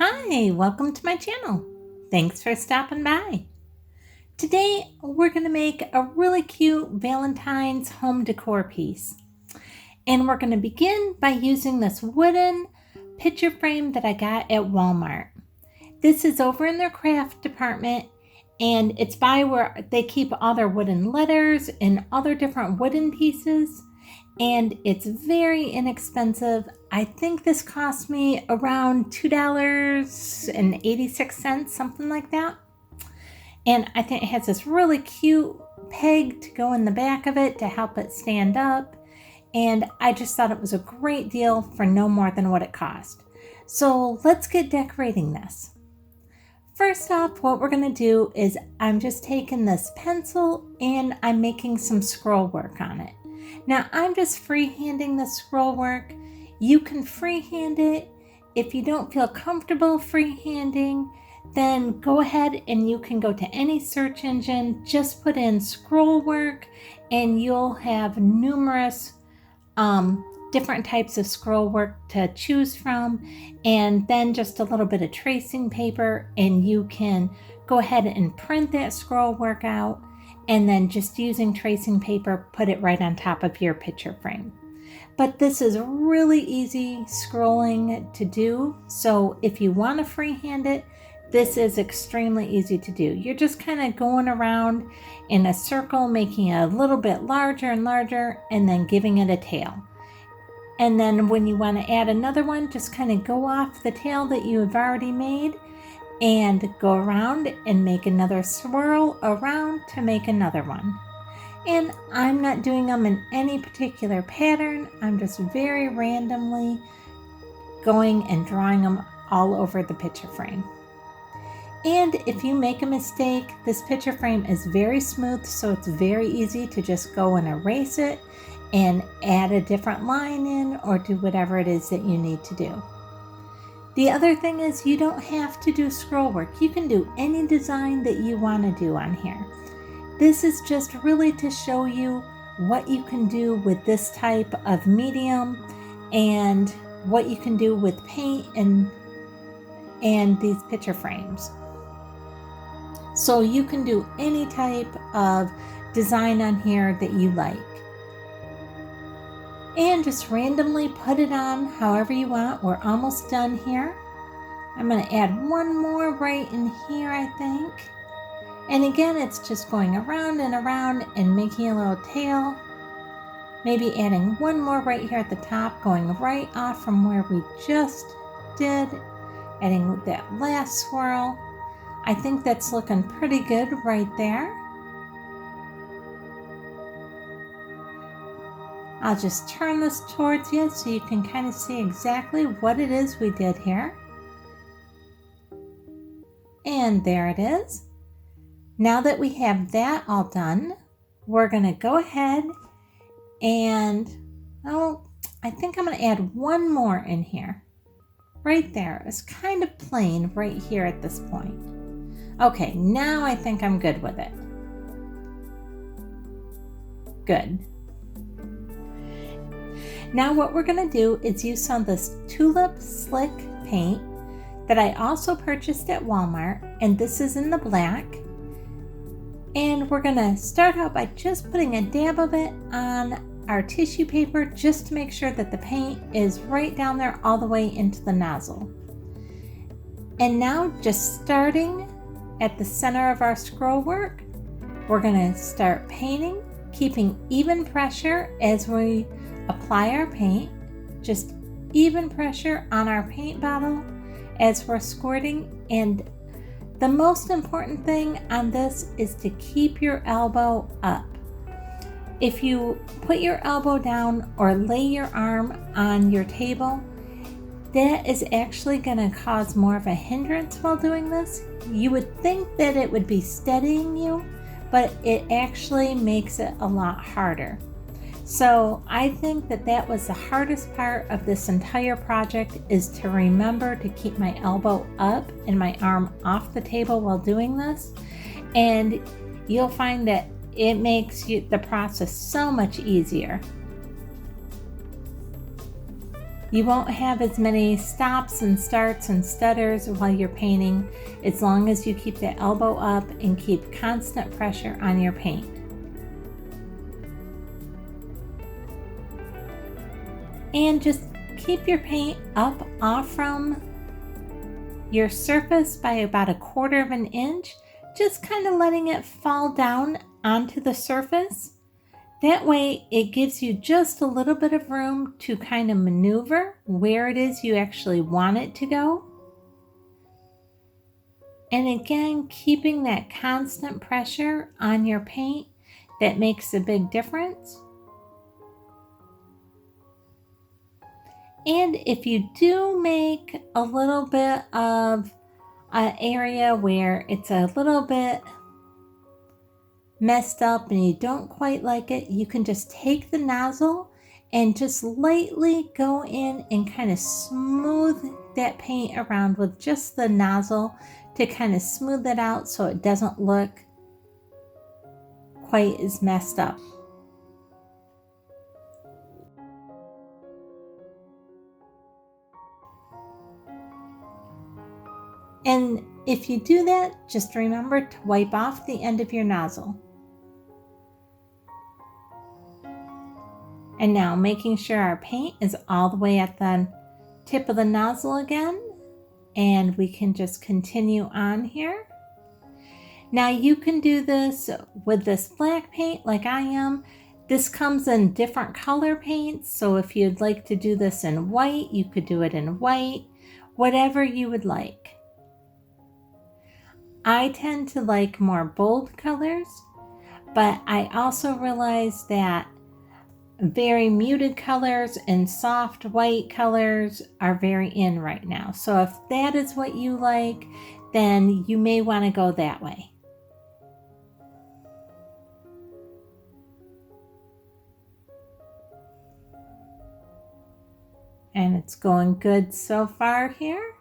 Hi, welcome to my channel. Thanks for stopping by. Today we're going to make a really cute Valentine's home decor piece. And we're going to begin by using this wooden picture frame that I got at Walmart. This is over in their craft department and it's by where they keep all their wooden letters and other different wooden pieces. And it's very inexpensive. I think this cost me around $2.86, something like that. And I think it has this really cute peg to go in the back of it to help it stand up. And I just thought it was a great deal for no more than what it cost. So let's get decorating this. First off, what we're going to do is I'm just taking this pencil and I'm making some scroll work on it. Now I'm just freehanding the scroll work. You can freehand it. If you don't feel comfortable freehanding, then go ahead and you can go to any search engine, just put in scroll work and you'll have numerous different types of scroll work to choose from, and then just a little bit of tracing paper and you can go ahead and print that scroll work out, and then just using tracing paper put it right on top of your picture frame. But this is really easy scrolling to do, so if you want to freehand it, this is extremely easy to do. You're just kind of going around in a circle, making it a little bit larger and larger, and then giving it a tail. And then when you want to add another one, just kind of go off the tail that you have already made and go around and make another swirl around to make another one. And I'm not doing them in any particular pattern. I'm just very randomly going and drawing them all over the picture frame. And if you make a mistake, this picture frame is very smooth, so it's very easy to just go and erase it and add a different line in or do whatever it is that you need to do. The other thing is you don't have to do scroll work. You can do any design that you want to do on here. This is just really to show you what you can do with this type of medium and what you can do with paint and these picture frames. So you can do any type of design on here that you like. And just randomly put it on however you want. We're almost done here. I'm going to add one more right in here, I think. And again, it's just going around and around and making a little tail. Maybe adding one more right here at the top, going right off from where we just did. Adding that last swirl. I think that's looking pretty good right there. I'll just turn this towards you so you can kind of see exactly what it is we did here. And there it is. Now that we have that all done, we're going to go ahead and, I think I'm going to add one more in here. Right there. It's kind of plain right here at this point. Okay, now I think I'm good with it. Good. Now what we're going to do is use some of this Tulip Slick paint that I also purchased at Walmart, and this is in the black. And we're going to start out by just putting a dab of it on our tissue paper just to make sure that the paint is right down there all the way into the nozzle. And now just starting at the center of our scroll work, we're going to start painting, keeping even pressure as we apply our paint, just even pressure on our paint bottle as we're squirting. And the most important thing on this is to keep your elbow up. If you put your elbow down or lay your arm on your table, that is actually going to cause more of a hindrance while doing this. You would think that it would be steadying you, but it actually makes it a lot harder. So I think that that was the hardest part of this entire project, is to remember to keep my elbow up and my arm off the table while doing this. And you'll find that it makes the process so much easier. You won't have as many stops and starts and stutters while you're painting as long as you keep the elbow up and keep constant pressure on your paint. And just keep your paint up off from your surface by about 1/4 of an inch, just kind of letting it fall down onto the surface. That way it gives you just a little bit of room to kind of maneuver where it is you actually want it to go. And again, keeping that constant pressure on your paint, that makes a big difference. And if you do make a little bit of an area where it's a little bit messed up and you don't quite like it, you can just take the nozzle and just lightly go in and kind of smooth that paint around with just the nozzle to kind of smooth it out so it doesn't look quite as messed up. And if you do that, just remember to wipe off the end of your nozzle. And now making sure our paint is all the way at the tip of the nozzle again, and we can just continue on here. Now you can do this with this black paint like I am. This comes in different color paints, so if you'd like to do this in white, you could do it in white, whatever you would like. I tend to like more bold colors, but I also realize that very muted colors and soft white colors are very in right now. So if that is what you like, then you may want to go that way. And it's going good so far here.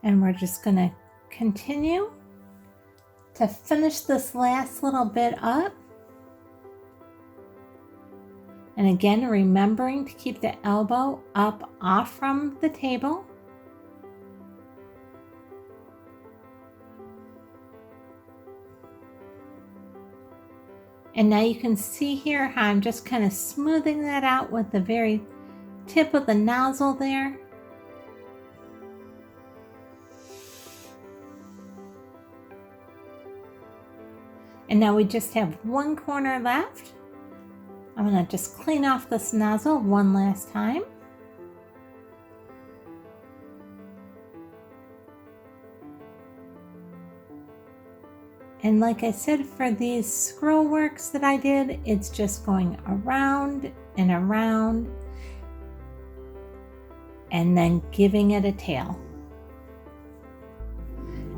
And we're just going to continue to finish this last little bit up. And again, remembering to keep the elbow up off from the table. And now you can see here how I'm just kind of smoothing that out with the very tip of the nozzle there. And now we just have one corner left. I'm going to just clean off this nozzle one last time. And like I said, for these scroll works that I did, it's just going around and around and then giving it a tail.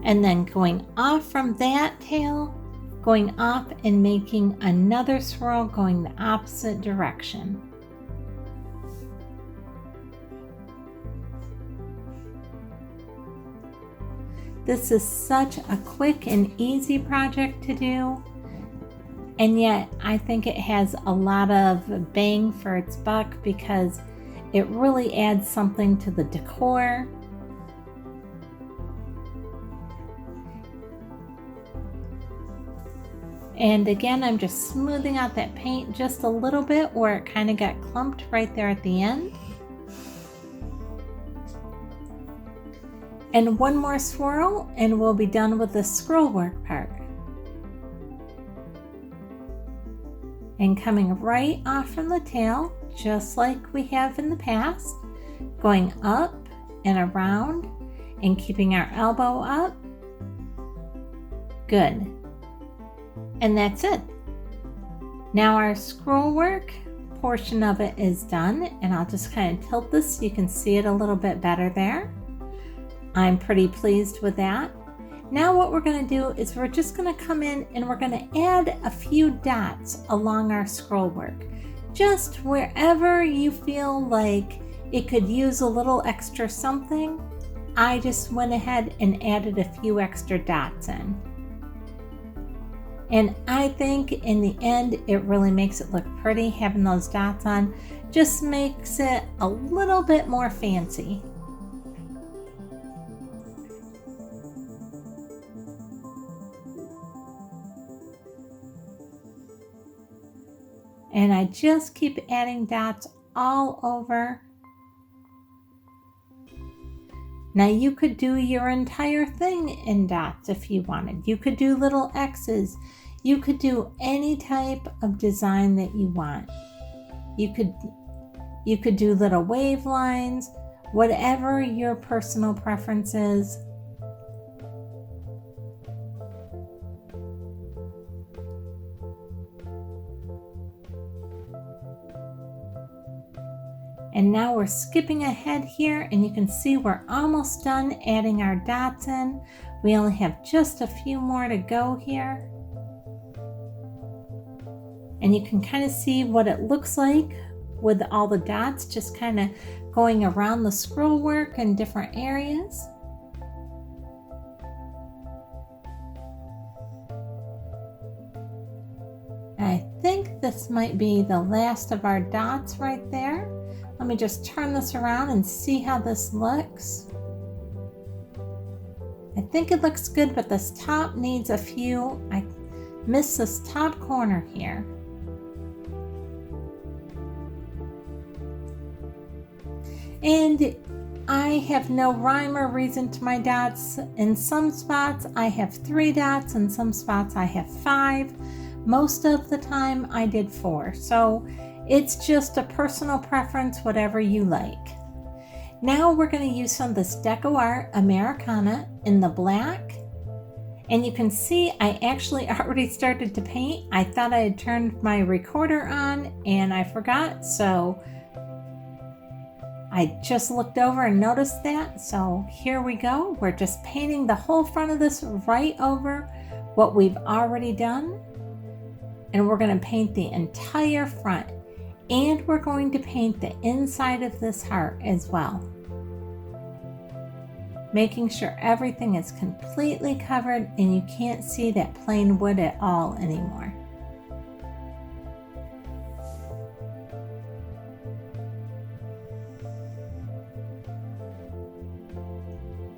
And then going off from that tail, going up and making another swirl going the opposite direction. This is such a quick and easy project to do, and yet I think it has a lot of bang for its buck because it really adds something to the decor. And again, I'm just smoothing out that paint just a little bit where it kind of got clumped right there at the end. And one more swirl and we'll be done with the scroll work part. And coming right off from the tail, just like we have in the past, going up and around and keeping our elbow up. Good. And that's it. Now our scroll work portion of it is done, and I'll just kind of tilt this so you can see it a little bit better there. I'm pretty pleased with that. Now what we're going to do is we're just going to come in and we're going to add a few dots along our scroll work. Just wherever you feel like it could use a little extra something, I just went ahead and added a few extra dots in. And I think in the end, it really makes it look pretty. Having those dots on just makes it a little bit more fancy. And I just keep adding dots all over. Now you could do your entire thing in dots if you wanted. You could do little X's. You could do any type of design that you want. You could do little wave lines, whatever your personal preference is. And now we're skipping ahead here, and you can see we're almost done adding our dots in. We only have just a few more to go here. And you can kind of see what it looks like with all the dots just kind of going around the scroll work in different areas. I think this might be the last of our dots right there. Let me just turn this around and see how this looks. I think it looks good, but this top needs a few. I missed this top corner here. And I have no rhyme or reason to my dots. In some spots I have 3 dots, in some spots I have 5. Most of the time I did 4. So it's just a personal preference, whatever you like. Now we're going to use some of this Deco Art Americana in the black. And you can see I actually already started to paint. I thought I had turned my recorder on and I forgot. So I just looked over and noticed that. So here we go. We're just painting the whole front of this right over what we've already done. And we're going to paint the entire front. And we're going to paint the inside of this heart as well. Making sure everything is completely covered and you can't see that plain wood at all anymore.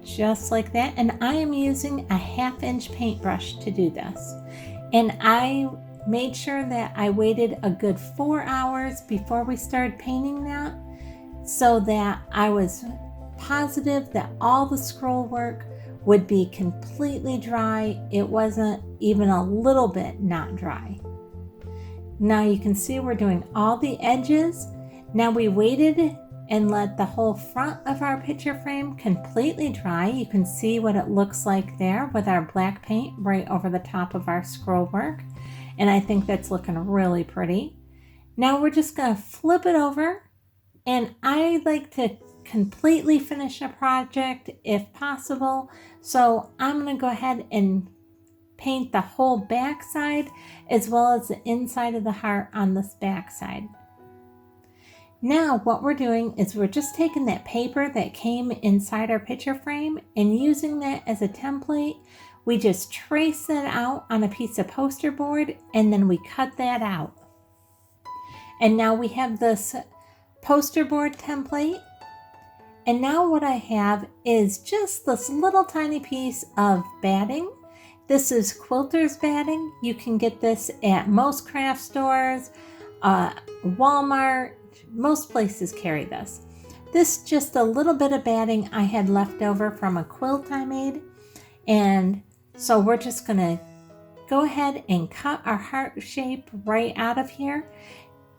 Just like that. And I am using a 1/2-inch paintbrush to do this. And I made sure that I waited a good 4 hours before we started painting that, so that I was positive that all the scroll work would be completely dry. It wasn't even a little bit not dry. Now you can see we're doing all the edges. Now we waited and let the whole front of our picture frame completely dry. You can see what it looks like there with our black paint right over the top of our scroll work. And I think that's looking really pretty. Now we're just going to flip it over. And I like to completely finish a project if possible. So I'm going to go ahead and paint the whole back side as well as the inside of the heart on this back side. Now what we're doing is we're just taking that paper that came inside our picture frame and using that as a template. We just trace that out on a piece of poster board and then we cut that out. And now we have this poster board template. And now what I have is just this little tiny piece of batting. This is quilter's batting. You can get this at most craft stores, Walmart, most places carry this. This just a little bit of batting I had left over from a quilt I made. And so we're just going to go ahead and cut our heart shape right out of here.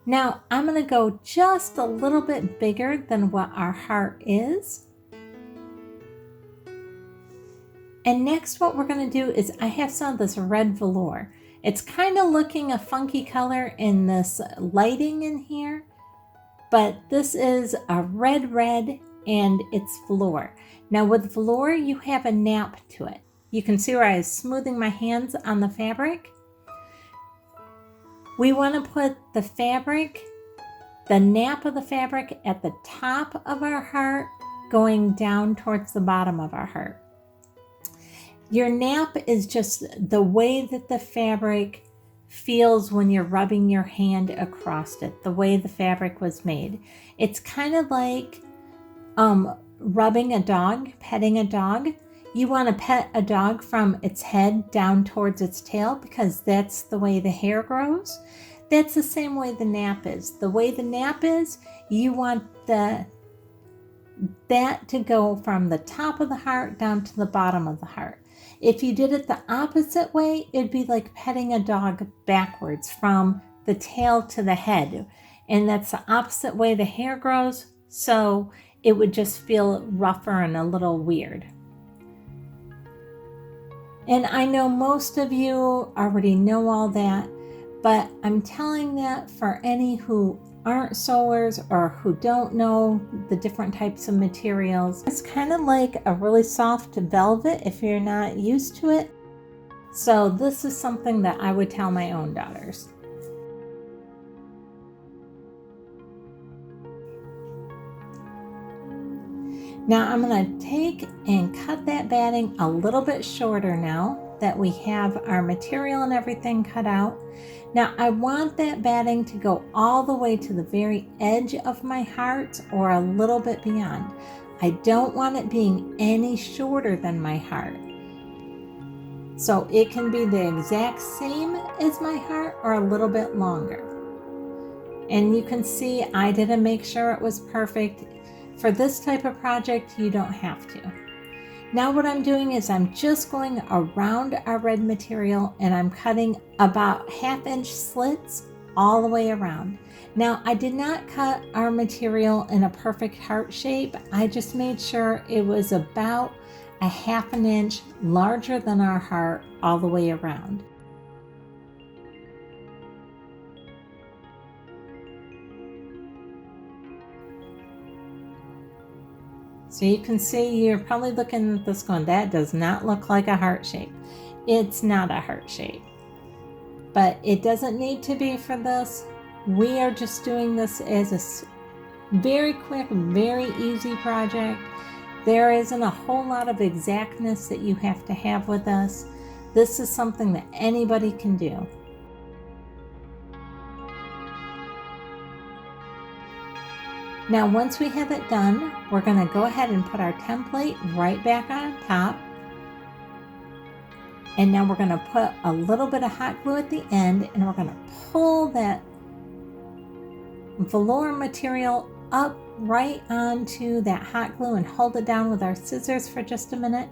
Now I'm going to go just a little bit bigger than what our heart is. And next what we're going to do is I have some of this red velour. It's kind of looking a funky color in this lighting in here, but this is a red and it's velour. Now with velour you have a nap to it. You can see where I was smoothing my hands on the fabric. We want to put the fabric, the nap of the fabric at the top of our heart, going down towards the bottom of our heart. Your nap is just the way that the fabric feels when you're rubbing your hand across it, the way the fabric was made. It's kind of like rubbing a dog, petting a dog. You want to pet a dog from its head down towards its tail because that's the way the hair grows. That's the same way the nap is. The way the nap is, you want that to go from the top of the heart down to the bottom of the heart. If you did it the opposite way, it'd be like petting a dog backwards from the tail to the head. And that's the opposite way the hair grows, so it would just feel rougher and a little weird. And I know most of you already know all that, but I'm telling that for any who aren't sewers or who don't know the different types of materials. It's kind of like a really soft velvet if you're not used to it. So this is something that I would tell my own daughters. Now I'm going to take and cut that batting a little bit shorter now that we have our material and everything cut out. Now I want that batting to go all the way to the very edge of my heart or a little bit beyond. I don't want it being any shorter than my heart. So it can be the exact same as my heart or a little bit longer. And you can see I didn't make sure it was perfect. For this type of project, you don't have to. Now what I'm doing is I'm just going around our red material and I'm cutting about 1/2 inch slits all the way around. Now I did not cut our material in a perfect heart shape. I just made sure it was about 1/2 inch larger than our heart all the way around. So you can see, you're probably looking at this going, that does not look like a heart shape. It's not a heart shape, but it doesn't need to be for this. We are just doing this as a very quick, very easy project. There isn't a whole lot of exactness that you have to have with us. This is something that anybody can do. Now once we have it done, we're going to go ahead and put our template right back on top. And now we're going to put a little bit of hot glue at the end and we're going to pull that velour material up right onto that hot glue and hold it down with our scissors for just a minute.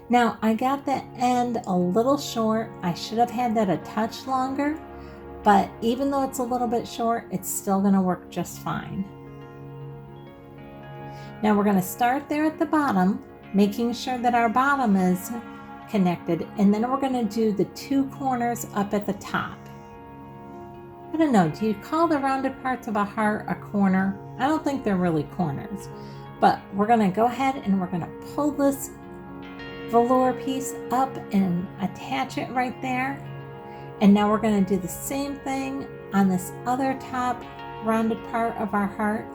Now I got that end a little short. I should have had that a touch longer, but even though it's a little bit short, it's still going to work just fine. Now we're going to start there at the bottom, making sure that our bottom is connected, and then we're going to do the 2 corners up at the top. I don't know, do you call the rounded parts of a heart a corner? I don't think they're really corners, but we're going to go ahead and we're going to pull this velour piece up and attach it right there. And now we're going to do the same thing on this other top rounded part of our heart.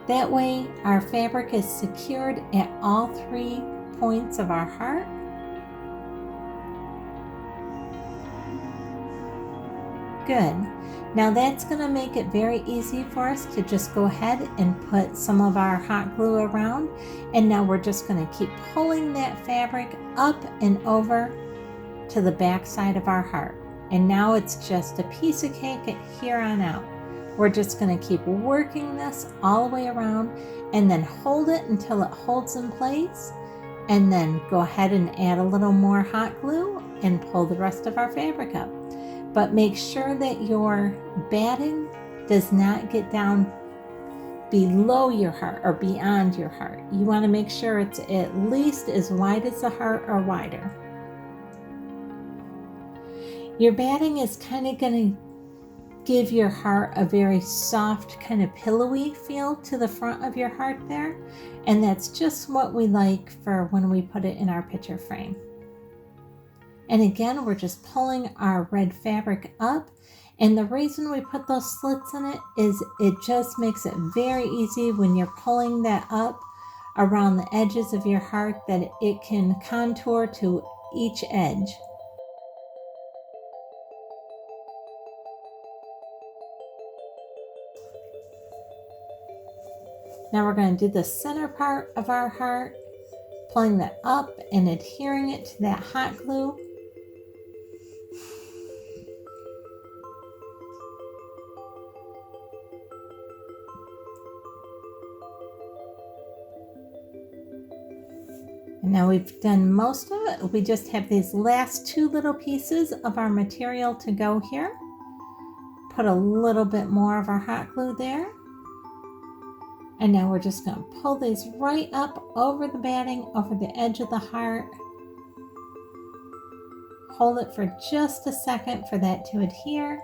That way our fabric is secured at all 3 points of our heart. Good. Now that's going to make it very easy for us to just go ahead and put some of our hot glue around. And now we're just going to keep pulling that fabric up and over to the back side of our heart. And now it's just a piece of cake at here on out. We're just going to keep working this all the way around and then hold it until it holds in place, and then go ahead and add a little more hot glue and pull the rest of our fabric up. But make sure that your batting does not get down below your heart or beyond your heart. You want to make sure it's at least as wide as the heart or wider. Your batting is kind of going to give your heart a very soft, kind of pillowy feel to the front of your heart there. And that's just what we like for when we put it in our picture frame. And again, we're just pulling our red fabric up. And the reason we put those slits in it is it just makes it very easy when you're pulling that up around the edges of your heart that it can contour to each edge. Now we're going to do the center part of our heart, pulling that up and adhering it to that hot glue. And now we've done most of it. We just have these last two little pieces of our material to go here. Put a little bit more of our hot glue there. And now we're just going to pull these right up over the batting, over the edge of the heart. Hold it for just a second for that to adhere.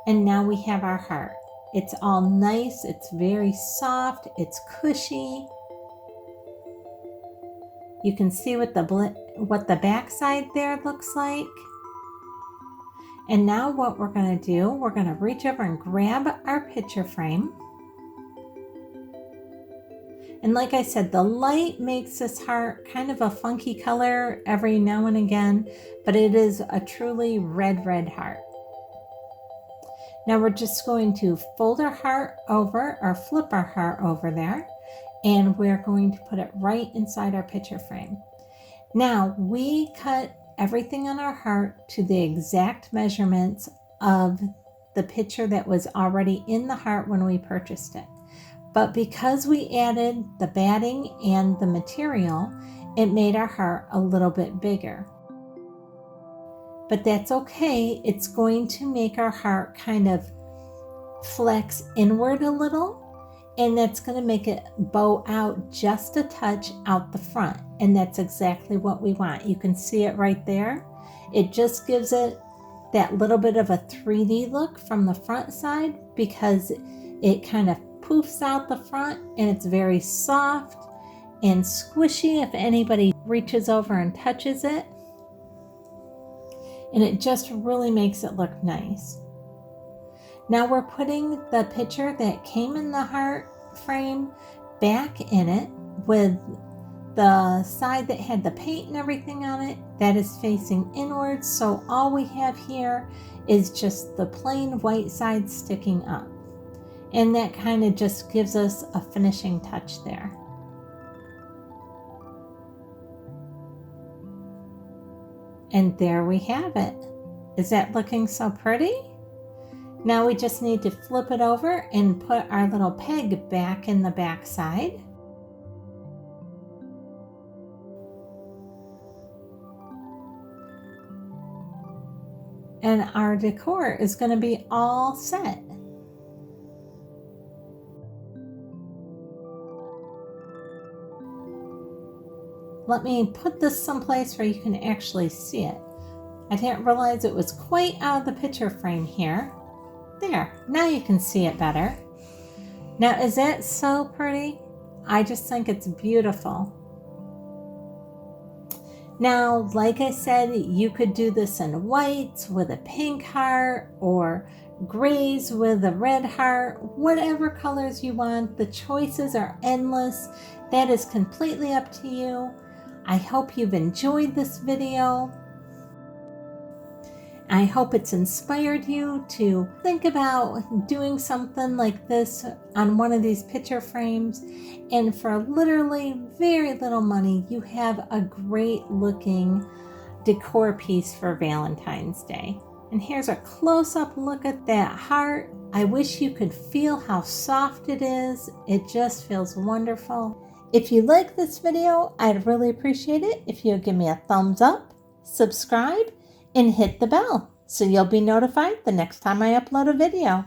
And now we have our heart. It's all nice, it's very soft, it's cushy. You can see what the back side there looks like. And now what we're going to do, we're going to reach over and grab our picture frame. And like I said, the light makes this heart kind of a funky color every now and again, but it is a truly red heart. Now we're just going to fold our heart over, or flip our heart over there, and we're going to put it right inside our picture frame. Now we cut everything on our heart to the exact measurements of the picture that was already in the heart when we purchased it. But because we added the batting and the material, it made our heart a little bit bigger. But that's okay. It's going to make our heart kind of flex inward a little, and that's going to make it bow out just a touch out the front. And that's exactly what we want. You can see it right there. It just gives it that little bit of a 3D look from the front side because it kind of poofs out the front, and it's very soft and squishy if anybody reaches over and touches it. And it just really makes it look nice. Now we're putting the picture that came in the heart frame back in it with the side that had the paint and everything on it. That is facing inwards, so all we have here is just the plain white side sticking up. And that kind of just gives us a finishing touch there. And there we have it. Is that looking so pretty? Now we just need to flip it over and put our little peg back in the back side. And our decor is going to be all set. Let me put this someplace where you can actually see it. I didn't realize it was quite out of the picture frame here. There, now you can see it better. Now, is that so pretty? I just think it's beautiful. Now, like I said, you could do this in whites with a pink heart or grays with a red heart, whatever colors you want. The choices are endless. That is completely up to you. I hope you've enjoyed this video. I hope it's inspired you to think about doing something like this on one of these picture frames. And for literally very little money, you have a great looking decor piece for Valentine's Day. And here's a close-up look at that heart. I wish you could feel how soft it is. It just feels wonderful. If you like this video, I'd really appreciate it if you would give me a thumbs up, subscribe, and hit the bell so you'll be notified the next time I upload a video.